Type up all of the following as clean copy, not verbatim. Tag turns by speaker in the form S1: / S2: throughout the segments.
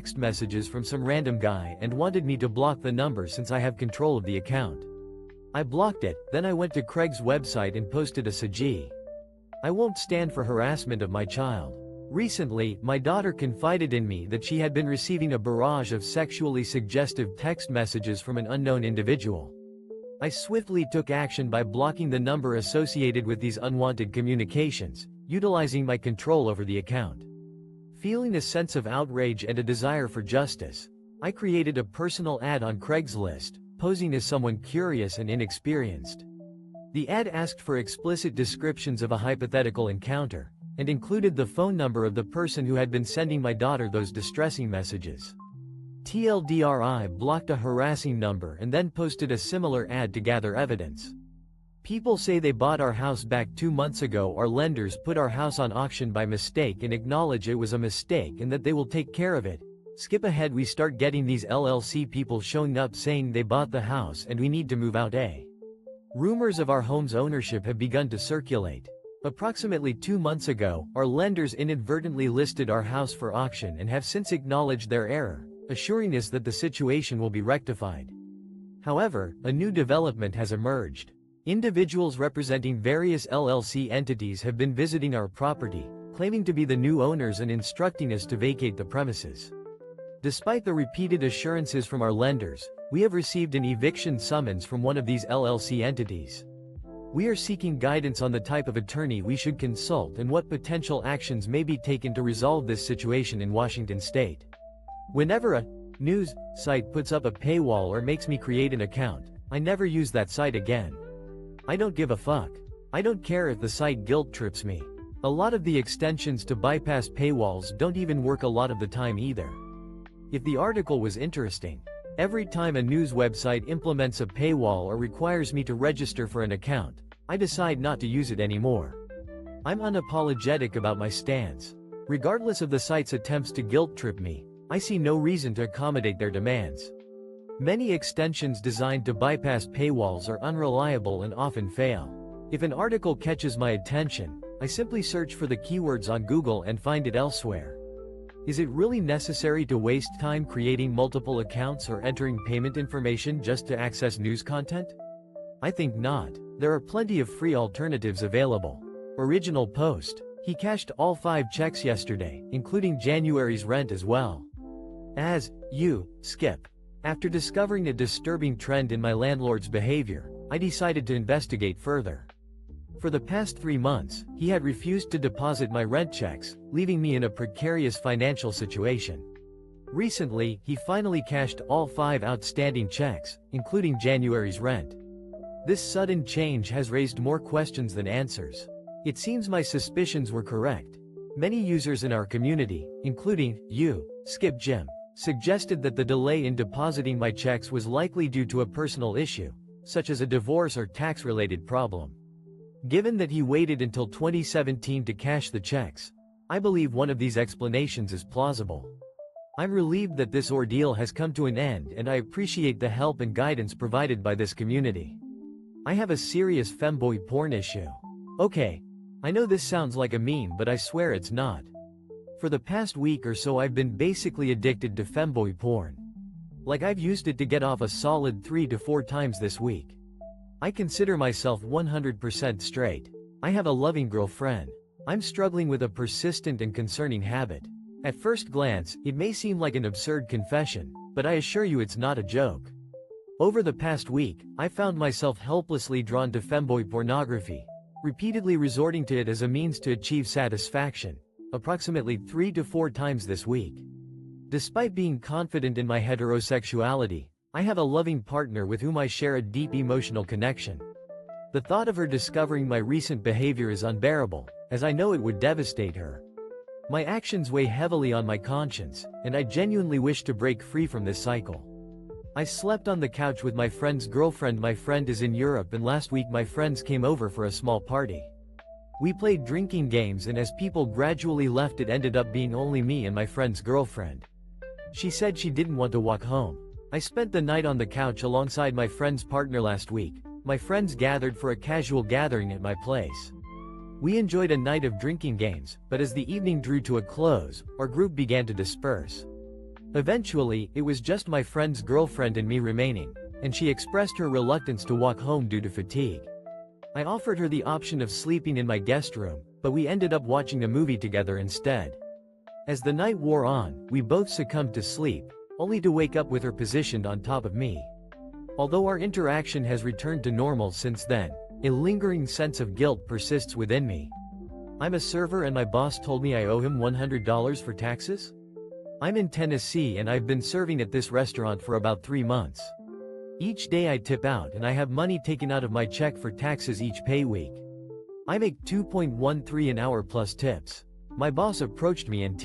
S1: text messages from some random guy and wanted me to block the number since I have control of the account. I blocked it, then I went to Craig's website and posted a unsee. I won't stand for harassment of my child. Recently, my daughter confided in me that she had been receiving a barrage of sexually suggestive text messages from an unknown individual. I swiftly took action by blocking the number associated with these unwanted communications, utilizing my control over the account. Feeling a sense of outrage and a desire for justice, I created a personal ad on Craigslist, posing as someone curious and inexperienced. The ad asked for explicit descriptions of a hypothetical encounter, and included the phone number of the person who had been sending my daughter those distressing messages. TLDR, I blocked a harassing number and then posted a similar ad to gather evidence. People say they bought our house back 2 months ago. Our lenders put our house on auction by mistake and acknowledge it was a mistake and that they will take care of it. Skip ahead, we start getting these LLC people showing up saying they bought the house and we need to move out. Rumors of our home's ownership have begun to circulate. Approximately 2 months ago, our lenders inadvertently listed our house for auction and have since acknowledged their error, assuring us that the situation will be rectified. However, a new development has emerged. Individuals representing various LLC entities have been visiting our property, claiming to be the new owners and instructing us to vacate the premises. Despite the repeated assurances from our lenders, we have received an eviction summons from one of these LLC entities. We are seeking guidance on the type of attorney we should consult and what potential actions may be taken to resolve this situation in Washington state. Whenever a news site puts up a paywall or makes me create an account, I never use that site again. I don't give a fuck. I don't care if the site guilt trips me. A lot of the extensions to bypass paywalls don't even work a lot of the time either. If the article was interesting, every time a news website implements a paywall or requires me to register for an account, I decide not to use it anymore. I'm unapologetic about my stance. Regardless of the site's attempts to guilt trip me, I see no reason to accommodate their demands. Many extensions designed to bypass paywalls are unreliable and often fail. If an article catches my attention, I simply search for the keywords on Google and find it elsewhere. Is it really necessary to waste time creating multiple accounts or entering payment information just to access news content? I think not. There are plenty of free alternatives available. Original post. He cashed all 5 checks yesterday, including January's rent as well. As you skip. After discovering a disturbing trend in my landlord's behavior, I decided to investigate further. For the past 3 months, he had refused to deposit my rent checks, leaving me in a precarious financial situation. Recently, he finally cashed all 5 outstanding checks, including January's rent. This sudden change has raised more questions than answers. It seems my suspicions were correct. Many users in our community, including Skip Jim, suggested that the delay in depositing my checks was likely due to a personal issue, such as a divorce or tax-related problem. Given that he waited until 2017 to cash the checks, I believe one of these explanations is plausible. I'm relieved that this ordeal has come to an end and I appreciate the help and guidance provided by this community. I have a serious femboy porn issue. Okay, I know this sounds like a meme, but I swear it's not. For the past week or so I've been basically addicted to femboy porn. Like I've used it to get off a solid 3 to 4 times this week. I consider myself 100% straight. I have a loving girlfriend. I'm struggling with a persistent and concerning habit. At first glance, it may seem like an absurd confession, but I assure you it's not a joke. Over the past week, I found myself helplessly drawn to femboy pornography, repeatedly resorting to it as a means to achieve satisfaction, approximately 3 to 4 times this week. Despite being confident in my heterosexuality, I have a loving partner with whom I share a deep emotional connection. The thought of her discovering my recent behavior is unbearable, as I know it would devastate her. My actions weigh heavily on my conscience, and I genuinely wish to break free from this cycle. I slept on the couch with my friend's girlfriend. My friend is in Europe, and last week my friends came over for a small party. We played drinking games, and as people gradually left, it ended up being only me and my friend's girlfriend. She said she didn't want to walk home. I spent the night on the couch alongside my friend's partner last week. My friends gathered for a casual gathering at my place. We enjoyed a night of drinking games, but as the evening drew to a close, our group began to disperse. Eventually, it was just my friend's girlfriend and me remaining, and she expressed her reluctance to walk home due to fatigue. I offered her the option of sleeping in my guest room, but we ended up watching a movie together instead. As the night wore on, we both succumbed to sleep, only to wake up with her positioned on top of me. Although our interaction has returned to normal since then, a lingering sense of guilt persists within me. I'm a server and my boss told me I owe him $100 for taxes? I'm in Tennessee and I've been serving at this restaurant for about 3 months. Each day I tip out and I have money taken out of my check for taxes each pay week. I make $2.13 an hour plus tips. My boss approached me and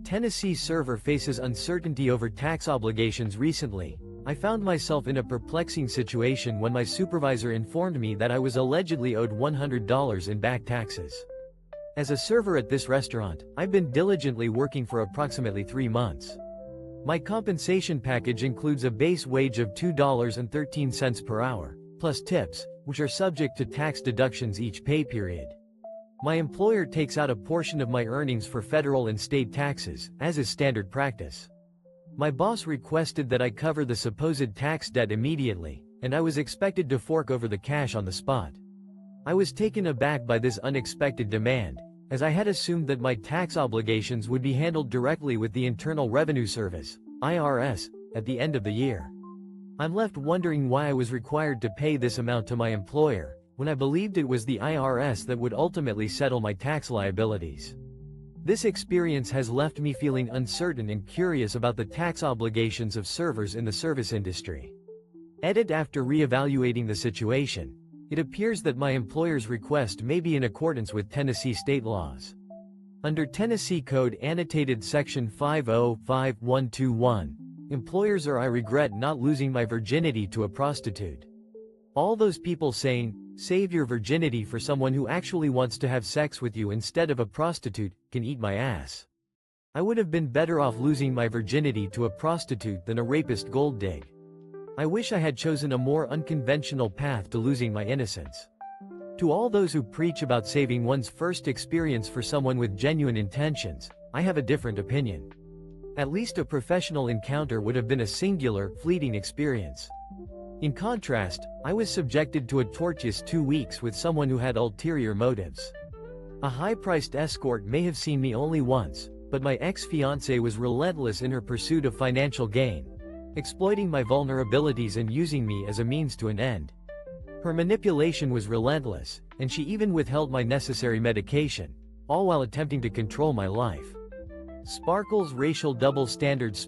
S1: Tennessee server faces uncertainty over tax obligations recently. I found myself in a perplexing situation when my supervisor informed me that I was allegedly owed $100 in back taxes. As a server at this restaurant, I've been diligently working for approximately 3 months. My compensation package includes a base wage of $2.13 per hour, plus tips, which are subject to tax deductions each pay period. My employer takes out a portion of my earnings for federal and state taxes, as is standard practice. My boss requested that I cover the supposed tax debt immediately, and I was expected to fork over the cash on the spot. I was taken aback by this unexpected demand, as I had assumed that my tax obligations would be handled directly with the Internal Revenue Service, IRS, at the end of the year. I'm left wondering why I was required to pay this amount to my employer, when I believed it was the IRS that would ultimately settle my tax liabilities. This experience has left me feeling uncertain and curious about the tax obligations of servers in the service industry. Edit: after re-evaluating the situation, it appears that my employer's request may be in accordance with Tennessee state laws. Under Tennessee Code Annotated Section 505121, employers are I regret not losing my virginity to a prostitute. All those people saying, save your virginity for someone who actually wants to have sex with you instead of a prostitute, can eat my ass. I would have been better off losing my virginity to a prostitute than a rapist gold dig. I wish I had chosen a more unconventional path to losing my innocence. To all those who preach about saving one's first experience for someone with genuine intentions, I have a different opinion. At least a professional encounter would have been a singular, fleeting experience. In contrast, I was subjected to a tortuous 2 weeks with someone who had ulterior motives. A high-priced escort may have seen me only once, but my ex-fiancée was relentless in her pursuit of financial gain, exploiting my vulnerabilities and using me as a means to an end. Her manipulation was relentless, and she even withheld my necessary medication, all while attempting to control my life. Sparkle's racial double standards.